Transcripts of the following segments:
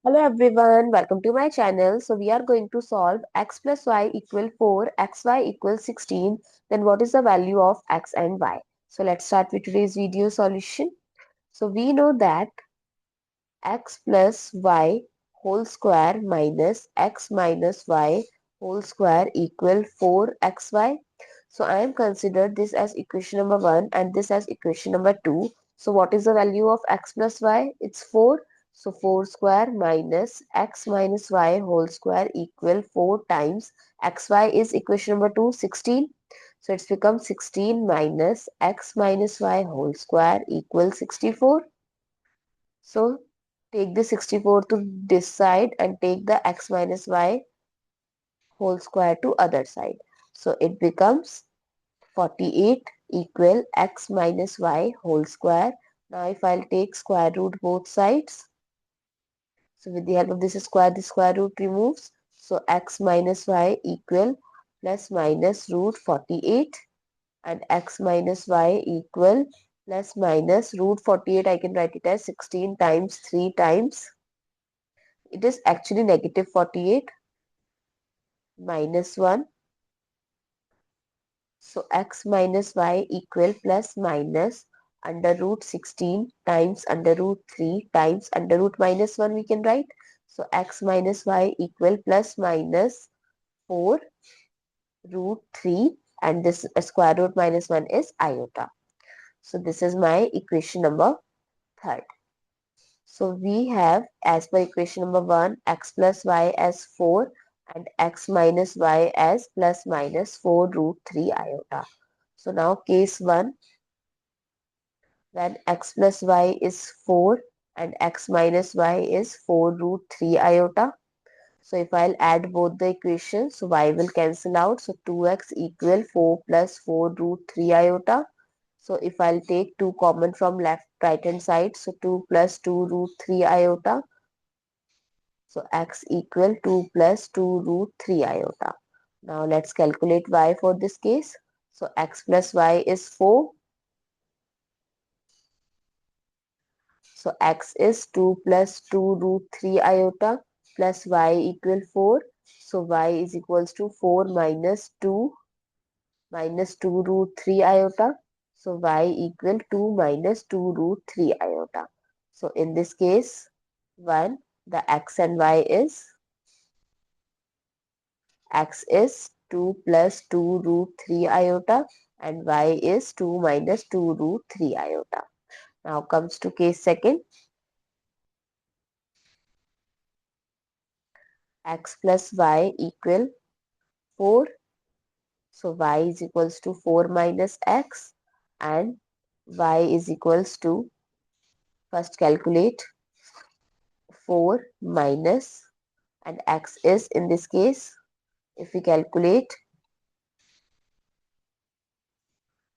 Hello everyone, welcome to my channel. So we are going to solve x plus y equal 4, xy equals 16. Then what is the value of x and y? So let's start with today's video solution. So we know that x plus y whole square minus x minus y whole square equal 4xy. So I am considered this as equation number 1 and this as equation number 2. So what is the value of x plus y? It's 4. So 4 square minus x minus y whole square equal 4 times xy is equation number 2, 16. So it's become 16 minus x minus y whole square equals 64. So take the 64 to this side and take the x minus y whole square to other side. So it becomes 48 equal x minus y whole square. Now if I'll take square root both sides. So with the help of this square root removes. So x minus y equal plus minus root 48 and x minus y equal plus minus root 48. I can write it as 16 times 3 times. It is actually negative 48 minus 1. So x minus y equal plus minus under root 16 times under root 3 times under root minus 1 we can write. So x minus y equal plus minus 4 root 3 and this square root minus 1 is iota. So this is my equation number 3rd. So we have as per equation number 1 x plus y as 4 and x minus y as plus minus 4 root 3 iota. So now case 1, when x plus y is 4 and x minus y is 4 root 3 iota. So if I'll add both the equations, so y will cancel out. So 2x equal 4 plus 4 root 3 iota. So if I'll take 2 common from left right hand side, so 2 plus 2 root 3 iota. So x equal 2 plus 2 root 3 iota. Now let's calculate y for this case. So x plus y is 4. So x is 2 plus 2 root 3 iota plus y equal 4. So y is equals to 4 minus 2 root 3 iota. So y equal 2 minus 2 root 3 iota. So in this case, 1, the x and y is x is 2 plus 2 root 3 iota and y is 2 minus 2 root 3 iota. Now comes to case 2nd. X plus y equal 4. So y is equals to 4 minus x and y is equals to, first calculate 4 minus, and x is in this case, if we calculate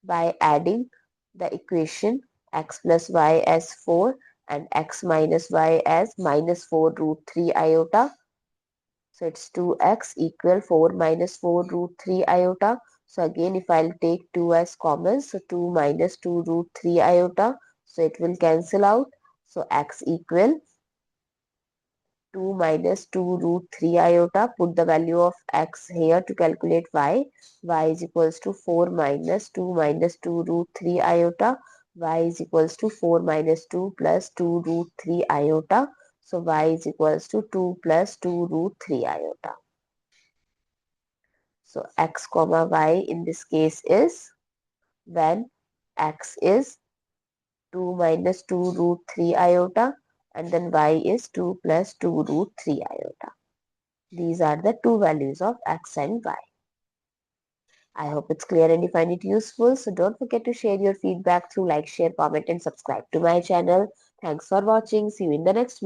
by adding the equation x plus y as 4 and x minus y as minus 4 root 3 iota. So it's 2x equal 4 minus 4 root 3 iota. So again if I'll take 2 as common, so 2 minus 2 root 3 iota. So it will cancel out. So x equal 2 minus 2 root 3 iota. Put the value of x here to calculate y. Y is equals to 4 minus 2 root 3 iota. Y is equals to 4 minus 2 plus 2 root 3 iota. So y is equals to 2 plus 2 root 3 iota. So x comma y in this case is when x is 2 minus 2 root 3 iota and then y is 2 plus 2 root 3 iota. These are the two values of x and y. I hope it's clear and you find it useful. So don't forget to share your feedback through like, share, comment and subscribe to my channel. Thanks for watching. See you in the next video.